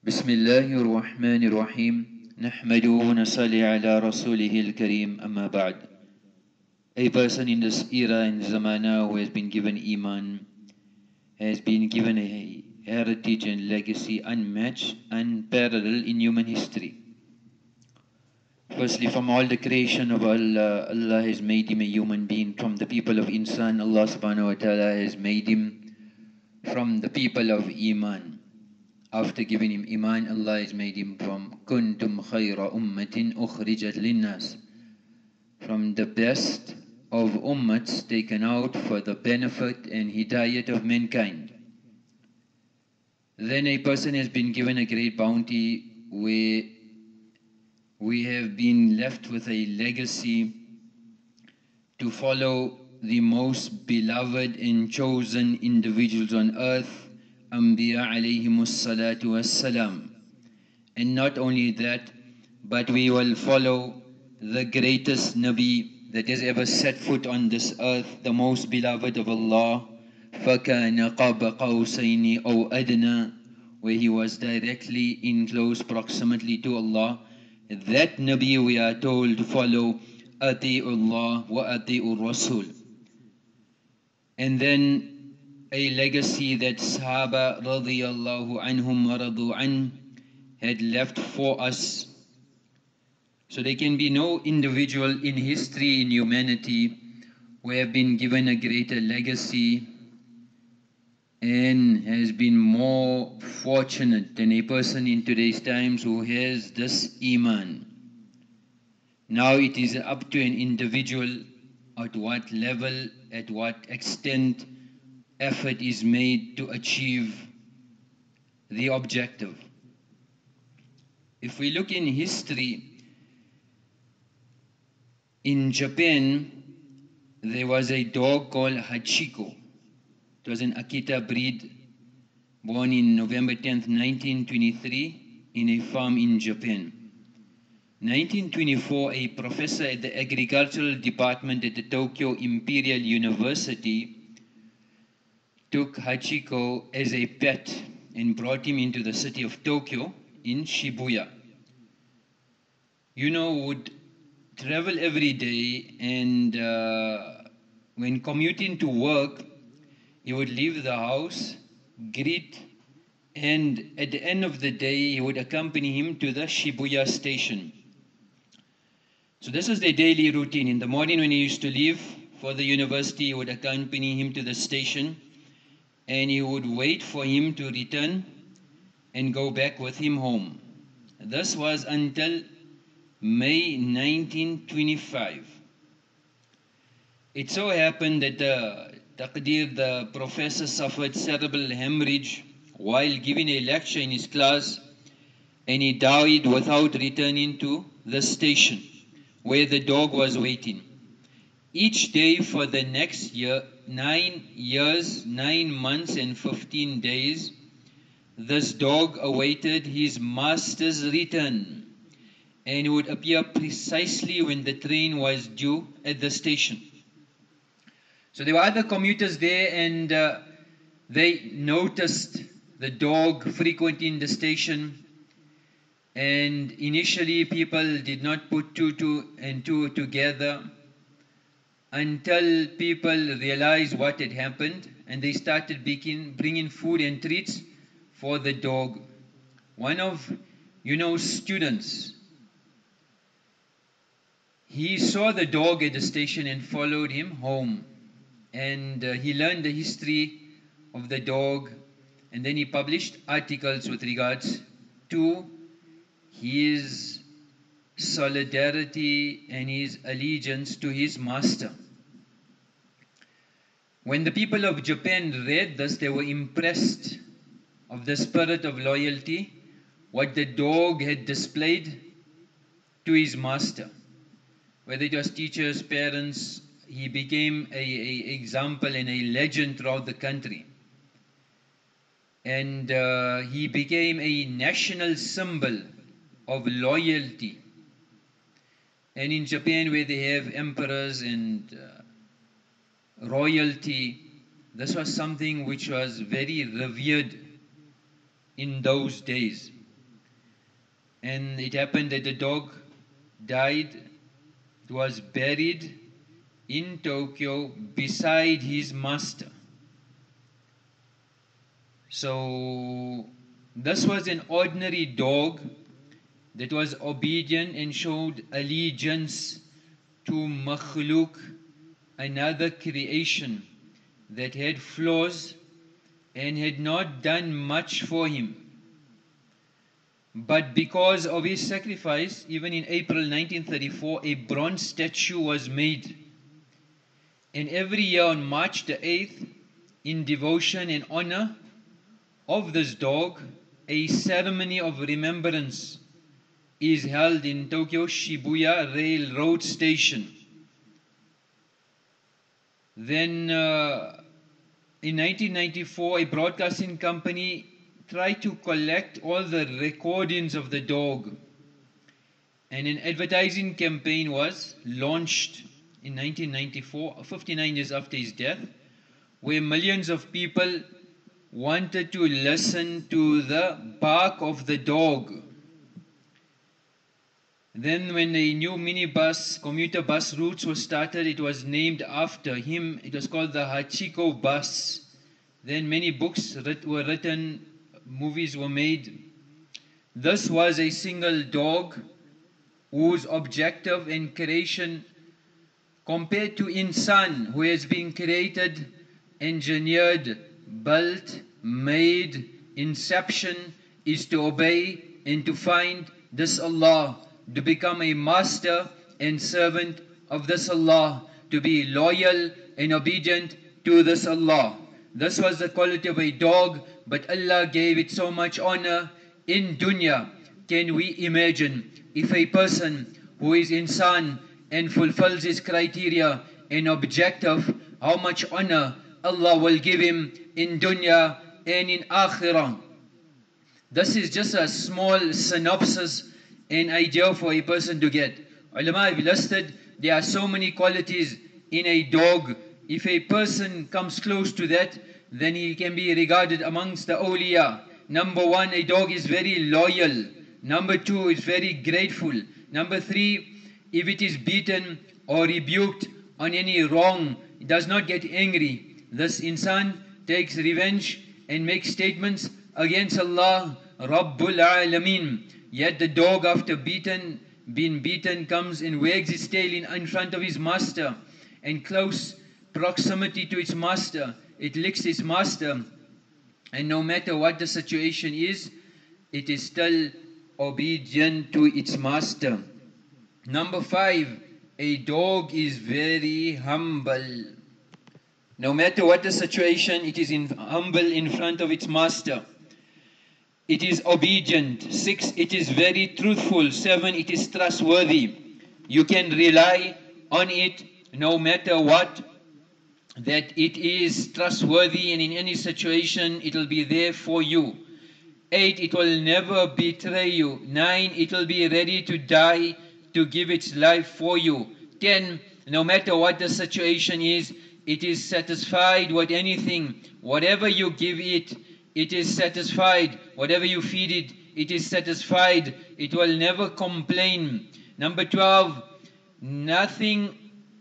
بسم الله الرحمن الرحيم نحمده ونصلي على رسوله الكريم أما بعد. A person in this era and zamana who has been given iman has been given a heritage and legacy unmatched, unparalleled in human history. Firstly, from all the creation of Allah, Allah has made him a human being. From the people of insan, Allah subhanahu wa ta'ala has made him from the people of iman. After giving him iman, Allah has made him from kuntum khayra ummatin ukhrijat linnas, from the best of ummats taken out for the benefit and hidayat of mankind. Then a person has been given a great bounty where we have been left with a legacy to follow the most beloved and chosen individuals on earth, Anbiya alayhimus salatu wassalam. And not only that, but we will follow the greatest Nabi that has ever set foot on this earth, the most beloved of Allah, فَكَانَ قَابَ قَوْسَيْنِ أَوْ أَدْنَى, where he was directly in close proximity to Allah. That Nabi we are told to follow, أَطِيعُ اللَّهِ وَأَطِيعُ الرَّسُولِ. And then a legacy that Sahaba radiyallahu anhum wa radu an had left for us. So there can be no individual in history, in humanity, who have been given a greater legacy and has been more fortunate than a person in today's times who has this iman. Now it is up to an individual at what level, at what extent effort is made to achieve the objective. If we look in history, in Japan, there was a dog called Hatchiko. It was an Akita breed, born in November 10th, 1923, in a farm in Japan. 1924, a professor at the agricultural department at the Tokyo Imperial University took Hachiko as a pet and brought him into the city of Tokyo in Shibuya. Would travel every day, and when commuting to work, he would leave the house, greet, and at the end of the day, he would accompany him to the Shibuya station. So this was their daily routine. In the morning when he used to leave for the university, he would accompany him to the station, and he would wait for him to return and go back with him home. This was until May 1925. It so happened that Taqdeer, the professor, suffered cerebral hemorrhage while giving a lecture in his class, and he died without returning to the station where the dog was waiting. Each day for the next year, 9 years, 9 months and 15 days, this dog awaited his master's return, and he would appear precisely when the train was due at the station. So there were other commuters there, and they noticed the dog frequenting the station. And initially people did not put two and two together until people realized what had happened, and they started bringing food and treats for the dog. One of students, he saw the dog at the station and followed him home, and he learned the history of the dog, and then he published articles with regards to his solidarity and his allegiance to his master. When the people of Japan read this, they were impressed of the spirit of loyalty, what the dog had displayed to his master. Whether it was teachers, parents, he became an example and a legend throughout the country. And he became a national symbol of loyalty. And in Japan, where they have emperors and royalty, this was something which was very revered in those days. And it happened that the dog died. It was buried in Tokyo beside his master. So this was an ordinary dog that was obedient and showed allegiance to makhluk, another creation that had flaws and had not done much for him. But because of his sacrifice, even in April 1934, a bronze statue was made. And every year on March the 8th, in devotion and honor of this dog, a ceremony of remembrance is held in Tokyo Shibuya Railroad Station. Then in 1994, a broadcasting company tried to collect all the recordings of the dog, and an advertising campaign was launched in 1994, 59 years after his death, where millions of people wanted to listen to the bark of the dog. Then when the new minibus, commuter bus routes were started, it was named after him. It was called the Hatchiko bus. Then many books were written, movies were made. This was a single dog whose objective and creation, compared to insan, who has been created, engineered, built, made, inception, is to obey and to find this Allah, to become a master and servant of this Allah, to be loyal and obedient to this Allah. This was the quality of a dog, but Allah gave it so much honor in dunya. Can we imagine if a person who is insan and fulfills his criteria and objective, how much honor Allah will give him in dunya and in akhirah? This is just a small synopsis, an idea for a person to get. Ulama have listed, there are so many qualities in a dog. If a person comes close to that, then he can be regarded amongst the awliya. Number one, a dog is very loyal. Number two, it's very grateful. Number three, if it is beaten or rebuked on any wrong, it does not get angry. This insan takes revenge and makes statements against Allah, Rabbul Alameen. Yet the dog, after being beaten, comes and wags its tail in front of his master, and close proximity to its master, it licks its master, and no matter what the situation is, it is still obedient to its master. Number 5, a dog is very humble. No matter what the situation, it is humble in front of its master. It is obedient. 6, it is very truthful. 7, it is trustworthy. You can rely on it no matter what, that it is trustworthy, and in any situation it will be there for you. 8, it will never betray you. 9, it will be ready to die to give its life for you. 10, no matter what the situation is, it is satisfied with anything. Whatever you give it, it is satisfied. Whatever you feed it, it is satisfied. It will never complain. Number 12, nothing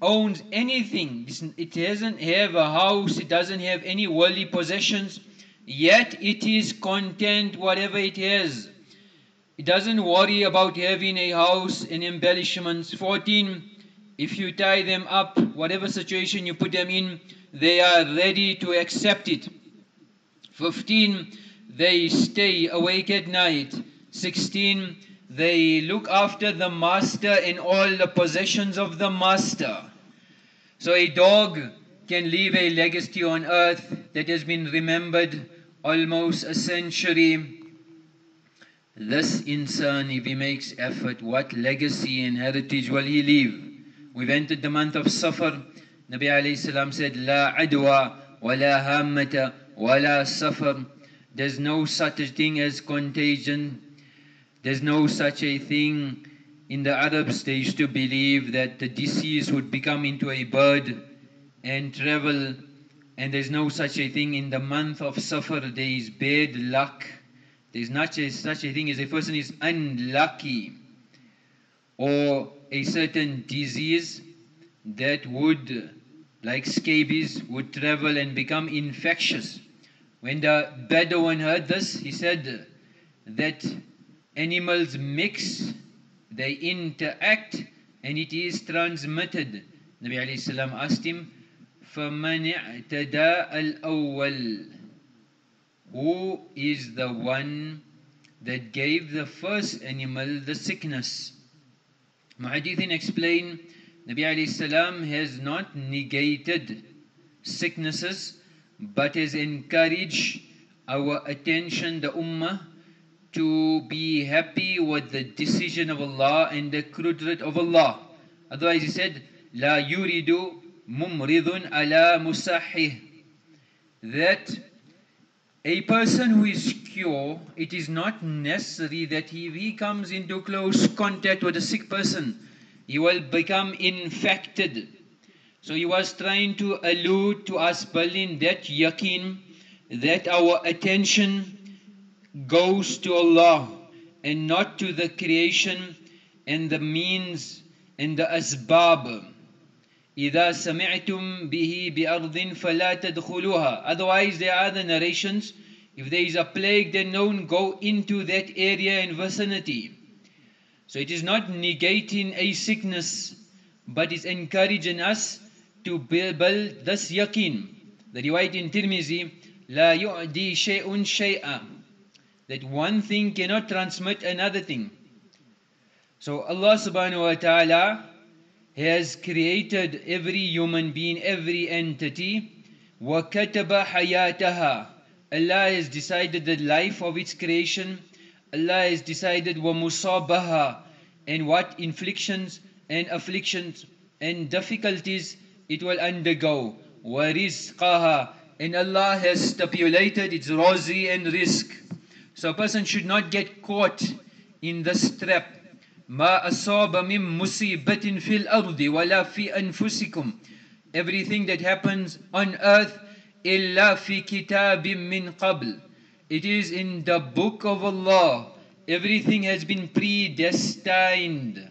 owns anything. It doesn't have a house, it doesn't have any worldly possessions, yet it is content whatever it has. It doesn't worry about having a house and embellishments. 14, if you tie them up, whatever situation you put them in, they are ready to accept it. 15, they stay awake at night. 16, they look after the master and all the possessions of the master. So a dog can leave a legacy on earth that has been remembered almost a century. This insan, if he makes effort, what legacy and heritage will he leave? We've entered the month of Safar. Nabi alayhi salam said, La adwa wa la hammata wa la safar. There's no such a thing as contagion. There's no such a thing. In the Arabs, they used to believe that the deceased would become into a bird and travel. And there's no such a thing. In the month of Safar, there is bad luck. There's not such a thing as a person is unlucky or a certain disease that would, like scabies, would travel and become infectious. When the Bedouin heard this, he said that animals mix, they interact, and it is transmitted. Nabi alayhi salam asked him, فَمَنِ اعْتَدَى الْأَوَّلِ, who is the one that gave the first animal the sickness? Muhaddithin explain, Nabi alayhi salam has not negated sicknesses, but has encouraged our attention, the ummah, to be happy with the decision of Allah and the qudrat of Allah. Otherwise he said, La yuridu mumridun ala musahih, that a person who is cured, it is not necessary that if he comes into close contact with a sick person, he will become infected. So he was trying to allude to us building that yaqeen, that our attention goes to Allah and not to the creation and the means and the asbab. إِذَا سَمِعْتُمْ بِهِ بِأَرْضٍ فَلَا تَدْخُلُوهَا. Otherwise there are the narrations, if there is a plague then don't go into that area and vicinity. So it is not negating a sickness, but is encouraging us to build this yaqeen. The riwayat in Tirmizi, لا يؤدي شيء شيئا, that one thing cannot transmit another thing. So Allah subhanahu wa ta'ala has created every human being, every entity. وَكَتَبَ حَيَاتَهَا, Allah has decided the life of its creation. Allah has decided وَمُصَابَهَا, and what inflictions and afflictions and difficulties it will undergo. وَرِزْقَهَا, and Allah has stipulated its rozi and risk. So a person should not get caught in this trap. مَا أَصَابَ مِن مُصِيبَةٍ فِي الْأَرْضِ وَلَا فِي أَنفُسِكُمْ. Everything that happens on earth, إِلَّا فِي كِتَابٍ مِّن قَبْلِ, it is in the book of Allah. Everything has been predestined.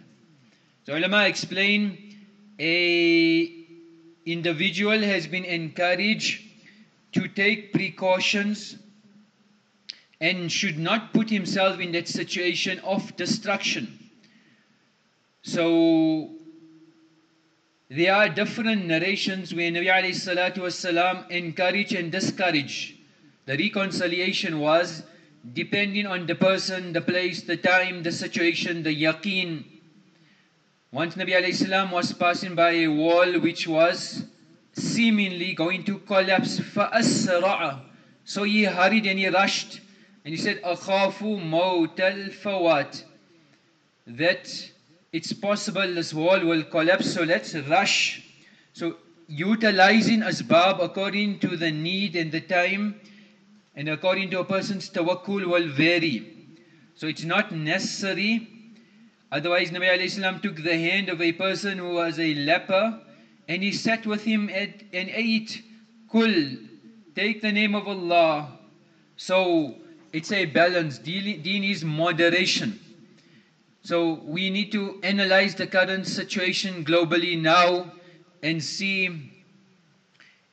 So ulama explain, a individual has been encouraged to take precautions and should not put himself in that situation of destruction. So there are different narrations where Nabi alayhi salatu wasalam encourage and discourage. The reconciliation was depending on the person, the place, the time, the situation, the yaqeen. Once Nabi alayhi salam was passing by a wall which was seemingly going to collapse. فَأَسْرَعَ, so he hurried and he rushed. And he said, أَخَافُ مَوْتَ الْفَوَاتِ, that it's possible this wall will collapse, so let's rush. So utilizing asbab according to the need and the time, and according to a person's tawakkul will vary. So it's not necessary. Otherwise Nabi alayhi salam took the hand of a person who was a leper, and he sat with him and ate. Kul, take the name of Allah. So it's a balance. Deen is moderation. So we need to analyze the current situation globally now and see,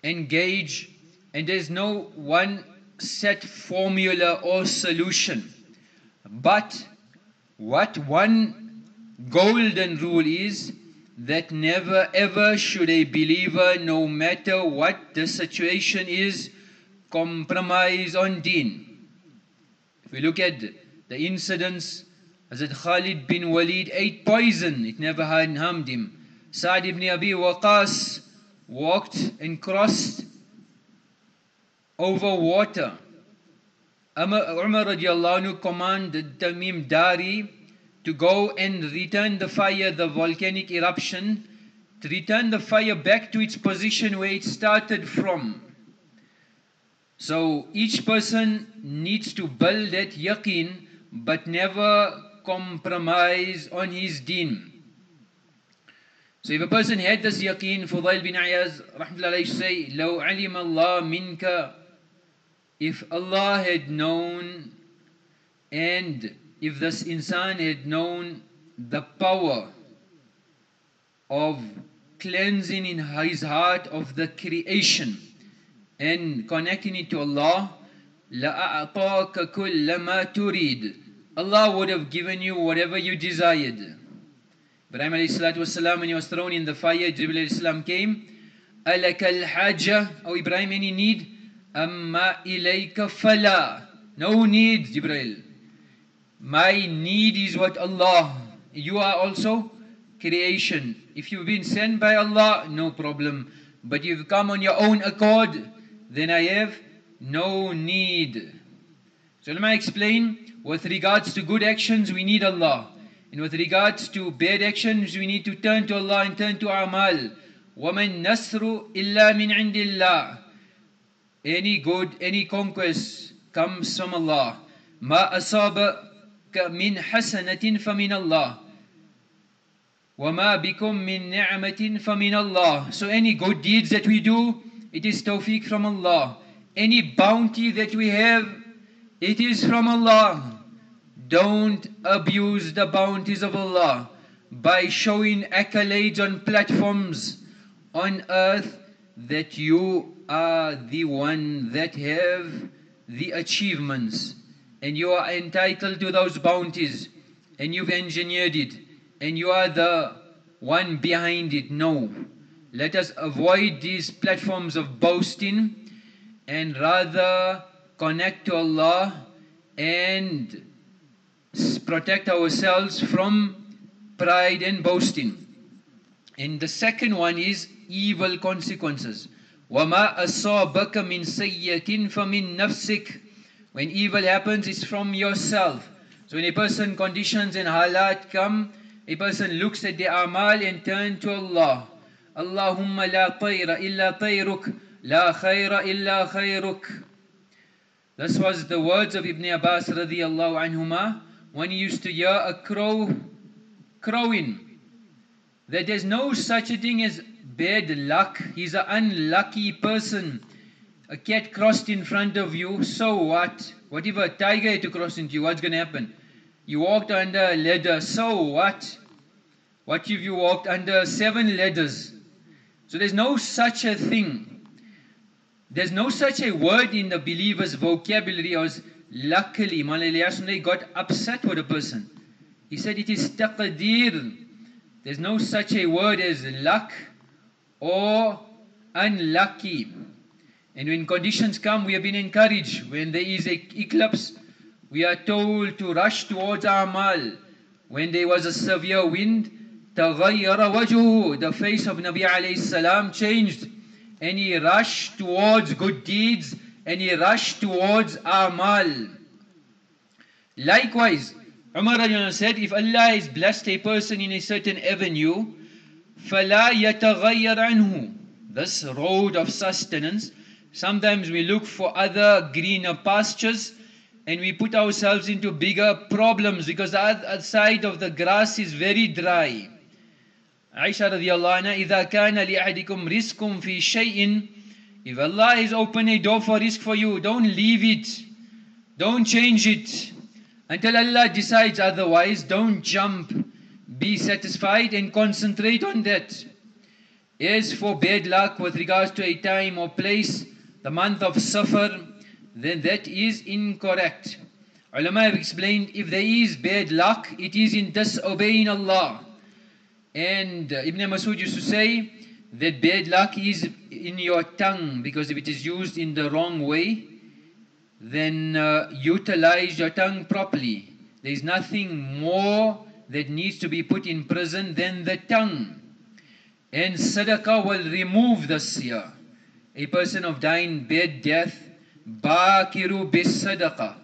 engage, and there's no one set formula or solution. But what one golden rule is, that never ever should a believer, no matter what the situation is, compromise on deen. If we look at the incidents, Hazrat Khalid bin Walid ate poison, it never harmed him. Sa'd ibn Abi Waqas walked and crossed over water. Umar radiallahu anhu commanded Tamim Dari to go and return the fire, the volcanic eruption, to return the fire back to its position where it started from. So each person needs to build that yaqeen, but never compromise on his deen. So if a person had this yaqeen, Fudail bin Iyaz rahmatullahi say, لو علم الله منك, if Allah had known And if this insan had known the power of cleansing in his heart of the creation and connecting it to Allah, لَأَعْطَاكَ كُلَّ مَا تُرِيد, Allah would have given you whatever you desired. Ibrahim alayhi salatu wasalam, when he was thrown in the fire, Jibreel alayhi salam came. أَلَكَ الْحَاجَةِ, oh Ibrahim, any need? أَمَّا إِلَيْكَ فَلَا, no need, Jibreel. My need is what Allah. You are also creation. If you've been sent by Allah, no problem. But you've come on your own accord, then I have no need. So let me explain, with regards to good actions, we need Allah. And with regards to bad actions, we need to turn to Allah and turn to Amal. وَمَن نَصْرُ إِلَّا مِنْ عِنْدِ اللَّهِ. Any good, any conquest comes from Allah. مَا أَصَابَكَ مِنْ حَسَنَةٍ فَمِنَ اللَّهِ وَمَا بِكُم مِّن نِعْمَةٍ فَمِنَ اللَّهِ. So any good deeds that we do, it is tawfiq from Allah. Any bounty that we have, it is from Allah. Don't abuse the bounties of Allah by showing accolades on platforms on earth that you are the one that have the achievements and you are entitled to those bounties and you've engineered it and you are the one behind it. No. Let us avoid these platforms of boasting and rather connect to Allah and protect ourselves from pride and boasting. And the second one is evil consequences. وَمَا أَصَابَكَ مِنْ سَيِّئَةٍ فَمِنْ نَفْسِكَ. When evil happens, it's from yourself. So when a person conditions and halat come, a person looks at the amal and turn to Allah. Allahumma la tayra illa tayruk, la khayra illa khayruk. This was the words of Ibn Abbas radiyallahu anhuma when he used to hear a crow crowing. That there's no such a thing as bad luck. He's an unlucky person. A cat crossed in front of you, so what? What if a tiger had to cross into you? What's going to happen? You walked under a ladder, so what? What if you walked under 7 ladders? So there's no such a thing. There's no such a word in the believer's vocabulary as luckily. Malayasundai got upset with a person. He said it is Taqdeer. There's no such a word as luck or unlucky. And when conditions come, we have been encouraged. When there is an eclipse, we are told to rush towards Amal. When there was a severe wind, تَغَيَّرَ وَجْهُهُ, the face of Nabi alayhi salam changed. And he rushed towards good deeds and he rushed towards Amal. Likewise, Umar said, if Allah has blessed a person in a certain avenue, فَلَا يَتَغَيَّرْ عَنْهُ, this road of sustenance, sometimes we look for other greener pastures and we put ourselves into bigger problems because the other side of the grass is very dry. Aisha radiallahu anha, إِذَا كَانَ لِأَحَدِكُمْ رِزْقٌ فِي شَيْءٍ, if Allah has opened a door for risk for you, don't leave it. Don't change it. Until Allah decides otherwise, don't jump. Be satisfied and concentrate on that. As for bad luck with regards to a time or place, the month of Safar, then that is incorrect. Ulama have explained, if there is bad luck, it is in disobeying Allah. And Ibn Masud used to say that bad luck is in your tongue, because if it is used in the wrong way, then utilize your tongue properly. There is nothing more that needs to be put in prison than the tongue. And sadaqah will remove the siyah. A person of dying bad death, bakiru bis sadaqah,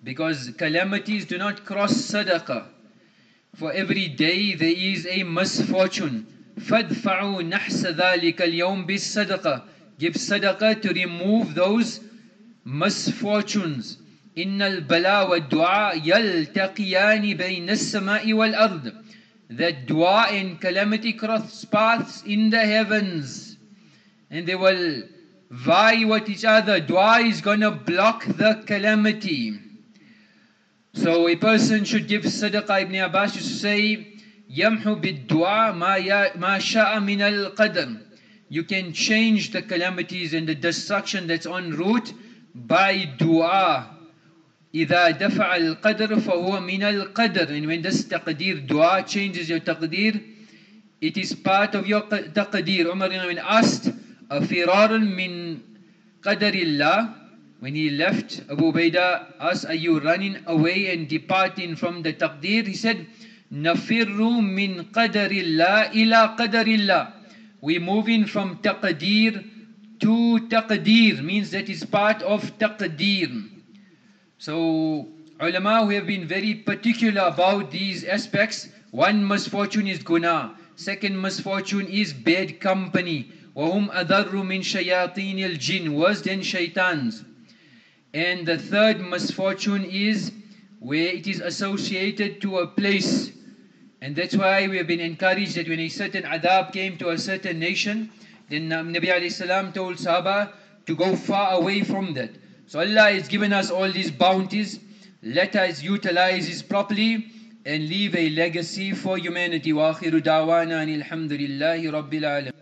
because calamities do not cross sadaqah. For every day there is a misfortune. فَادْفَعُوا نَحْسَ ذَلِكَ الْيَوْمِ بِالصَّدَقَةِ, give sadaqah to remove those misfortunes. إِنَّ الْبَلَى وَالدُّعَاء يَلْتَقِيَانِ بَيْنَ السَّمَاءِ وَالْأَرْضِ, that dua and calamity cross paths in the heavens and they will vie with each other. Dua is going to block the calamity. So a person should give sadaqah. Ibn Abbas used to say, يَمْحُ بِالدُّعَى مَا شَاءَ مِنَ الْقَدَرِ. You can change the calamities and the destruction that's en route by dua. إِذَا دَفَعَ الْقَدْرِ فَهُوَ مِنَ الْقَدْرِ. And when this taqdeer, dua changes your taqdeer, it is part of your taqdeer. Umar when asked, أَفِرَارٌ مِنْ قَدَرِ اللَّهِ, when he left, Abu Ubaidah asked, are you running away and departing from the taqdeer? He said, نَفِرُّ مِنْ قَدَرِ اللَّهِ إِلَىٰ قَدَرِ اللَّهِ. We're moving from taqdeer to taqdeer, means that is part of taqdeer. So ulama who have been very particular about these aspects. One misfortune is guna, second misfortune is bad company. وَهُمْ أَذَرُّ مِنْ شَيَاطِينِ الْجِنِّ, worse than shaitans. And the third misfortune is where it is associated to a place. And that's why we have been encouraged that when a certain adab came to a certain nation, then Nabi alayhi salam told Sahaba to go far away from that. So Allah has given us all these bounties. Let us utilize this properly and leave a legacy for humanity. Wa akhiru da'wana anil hamdulillahi rabbil alamin.